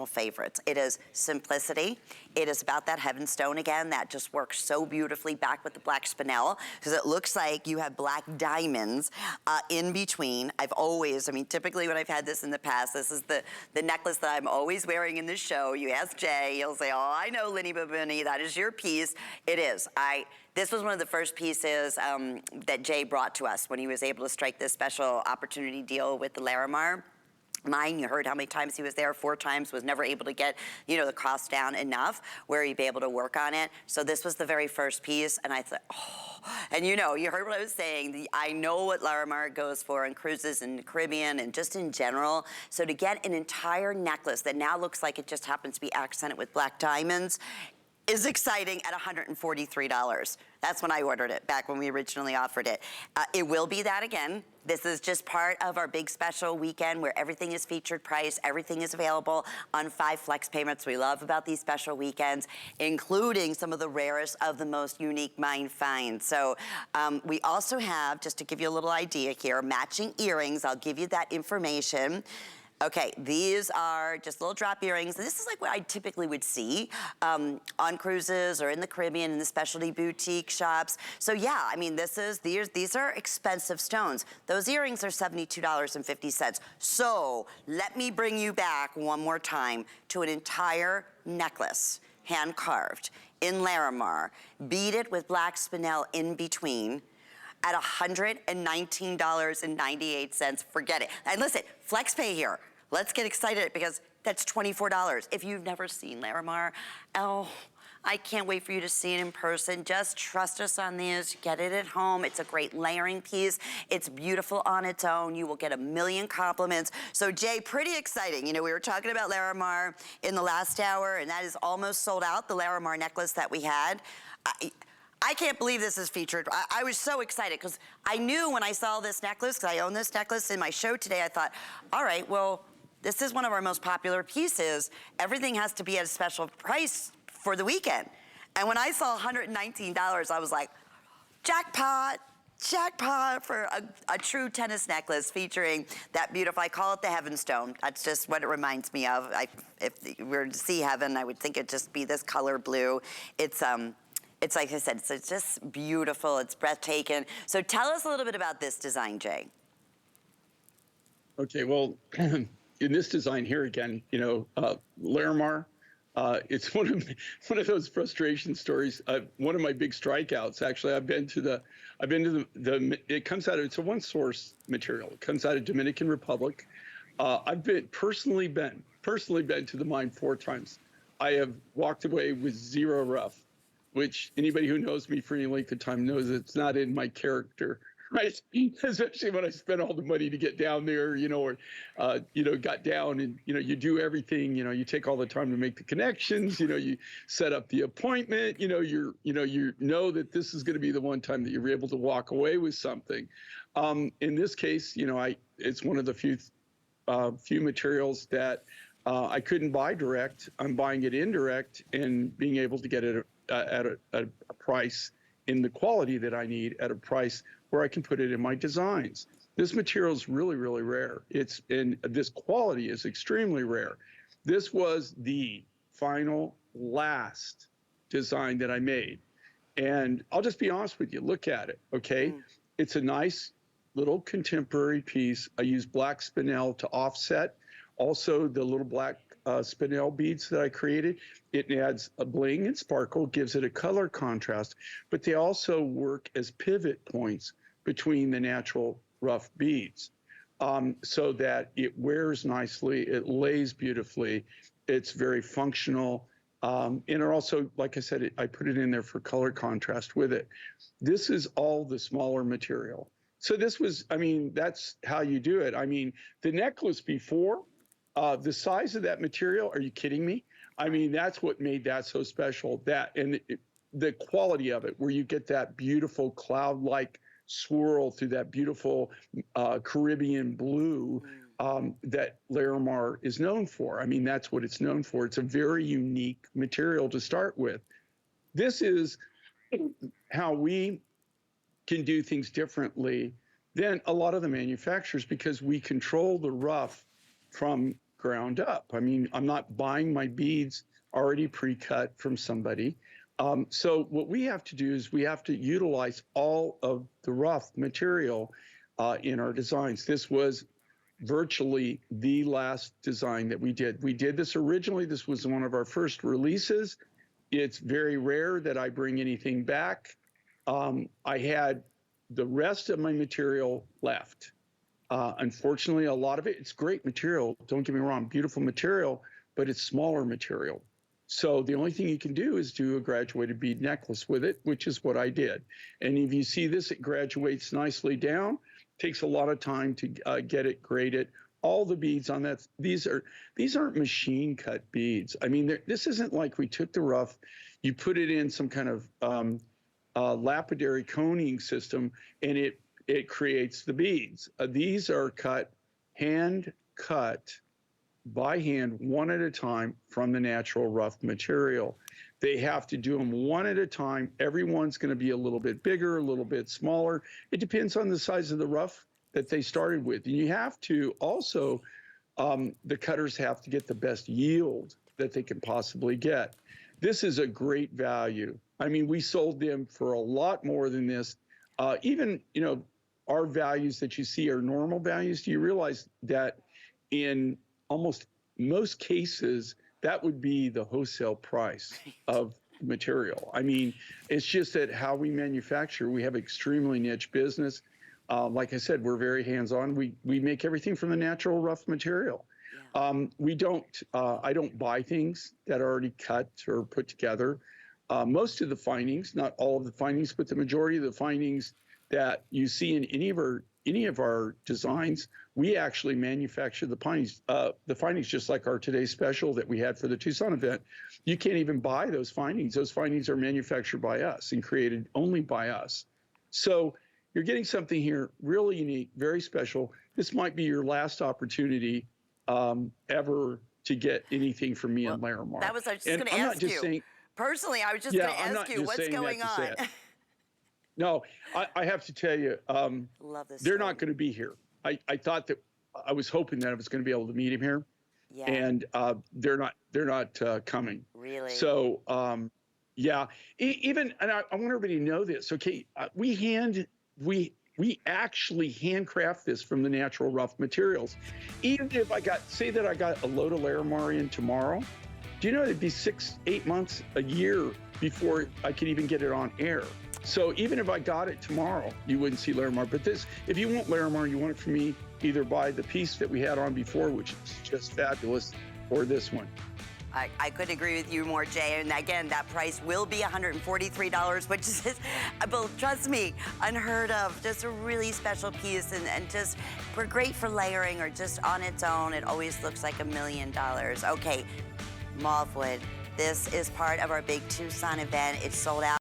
favorites. It is simplicity. It is about that heaven stone again that just works so beautifully back with the black spinel because it looks like you have black diamonds in between. I've always, I mean, typically when I've had this in the past, this is the necklace that I'm always wearing in this show. You ask Jay, he'll say, oh, I know, Linny Babuni, that is your piece. It is. This was one of the first pieces that Jay brought to us when he was able to strike this special opportunity deal with the Larimar. Mine, you heard how many times he was there, 4 times, was never able to get, you know, the cost down enough where he'd be able to work on it. So this was the very first piece, and I thought, oh, and you know, you heard what I was saying. I know what Larimar goes for on cruises in the Caribbean and just in general. So to get an entire necklace that now looks like it just happens to be accented with black diamonds is exciting at $143. That's when I ordered it, back when we originally offered it. It will be that again. This is just part of our big special weekend where everything is featured price, everything is available on 5 flex payments. We love about these special weekends, including some of the rarest of the most unique mine finds. So we also have, just to give you a little idea here, matching earrings. I'll give you that information. Okay, these are just little drop earrings. This is like what I typically would see on cruises or in the Caribbean in the specialty boutique shops. So yeah, I mean, these are expensive stones. Those earrings are $72.50. So let me bring you back one more time to an entire necklace, hand carved in Larimar, beaded with black spinel in between, at $119.98. Forget it. And listen, flex pay here. Let's get excited because that's $24. If you've never seen Larimar, oh, I can't wait for you to see it in person. Just trust us on these. Get it at home. It's a great layering piece. It's beautiful on its own. You will get a million compliments. So Jay, pretty exciting. You know, we were talking about Larimar in the last hour, and that is almost sold out, the Larimar necklace that we had. I can't believe this is featured. I was so excited because I knew when I saw this necklace, because I own this necklace in my show today, I thought, all right, well, this is one of our most popular pieces. Everything has to be at a special price for the weekend. And when I saw $119, I was like, jackpot. Jackpot for a true tennis necklace featuring that beautiful, I call it the heaven stone. That's just what it reminds me of. If we were to see heaven, I would think it'd just be this color blue. It's like I said, it's just beautiful, it's breathtaking. So tell us a little bit about this design, Jay. Okay, well, in this design here again, you know, Larimar, it's one of those frustration stories. One of my big strikeouts, actually. I've been to the it comes out of, it's a one source material. It comes out of Dominican Republic. I've personally been to the mine 4 times. I have walked away with 0 rough, which anybody who knows me for any length of time knows it's not in my character, right? Especially when I spent all the money to get down there, you know, or, you know, got down and, you know, you do everything, you know, you take all the time to make the connections, you know, you set up the appointment, you know that this is going to be the one time that you're able to walk away with something. In this case, you know, it's one of the few materials that I couldn't buy direct. I'm buying it indirect and being able to get it at a price in the quality that I need at a price where I can put it in my designs. This material is really, really rare. This quality is extremely rare. This was the final last design that I made. And I'll just be honest with you, look at it, okay? It's a nice little contemporary piece. I use black spinel to offset. Also the little black Spinel beads that I created. It adds a bling and sparkle, gives it a color contrast, but they also work as pivot points between the natural rough beads so that it wears nicely, it lays beautifully, it's very functional, and it also, like I said, I put it in there for color contrast with it. This is all the smaller material. So this was, I mean, that's how you do it. I mean, the necklace before, the size of that material, are you kidding me? I mean, that's what made that so special. The quality of it, where you get that beautiful cloud-like swirl through that beautiful Caribbean blue that Larimar is known for. I mean, that's what it's known for. It's a very unique material to start with. This is how we can do things differently than a lot of the manufacturers because we control the rough from ground up. I mean, I'm not buying my beads already pre-cut from somebody. So what we have to do is we have to utilize all of the rough material in our designs. This was virtually the last design that we did. We did this originally. This was one of our first releases. It's very rare that I bring anything back. I had the rest of my material left. Unfortunately, a lot of it, it's great material. Don't get me wrong, beautiful material, but it's smaller material. So the only thing you can do is do a graduated bead necklace with it, which is what I did. And if you see this, it graduates nicely down. Takes a lot of time to get it graded. All the beads on that, these aren't machine cut beads. I mean, this isn't like we took the rough, you put it in some kind of lapidary coning system, and it creates the beads. These are hand cut by hand, one at a time from the natural rough material. They have to do them one at a time. Everyone's going to be a little bit bigger, a little bit smaller. It depends on the size of the rough that they started with. And you have to also, the cutters have to get the best yield that they can possibly get. This is a great value. I mean, we sold them for a lot more than this. Even, you know, our values that you see are normal values. Do you realize that in almost most cases, that would be the wholesale price of material? I mean, it's just that how we manufacture, we have extremely niche business. Like I said, we're very hands-on. We make everything from the natural rough material. Yeah. I don't buy things that are already cut or put together. Most of the findings, not all of the findings, but the majority of the findings that you see in any of our designs, we actually manufacture the findings just like our today's special that we had for the Tucson event. You can't even buy those findings. Those findings are manufactured by us and created only by us. So you're getting something here really unique, very special. This might be your last opportunity ever to get anything from me and Larimar. That was, I was just going to ask you. Personally, I was just going to ask you, what's going on? No, I have to tell you, Love this they're story. not going to be here. I thought that, I was hoping that I was going to be able to meet him here. Yeah. And they're not coming. Really? So, yeah, and I want everybody to know this. Okay, we actually handcraft this from the natural rough materials. Even if say that I got a load of Larimar in tomorrow, do you know it'd be 6-8 months, a year before I could even get it on air. So even if I got it tomorrow, you wouldn't see Larimar. But this, if you want Larimar, you want it from me, either buy the piece that we had on before, which is just fabulous, or this one. I couldn't agree with you more, Jay. And again, that price will be $143, which is, well, trust me, unheard of. Just a really special piece, and just, we're great for layering or just on its own. It always looks like $1 million. Okay, Mauvewood, this is part of our big Tucson event. It's sold out.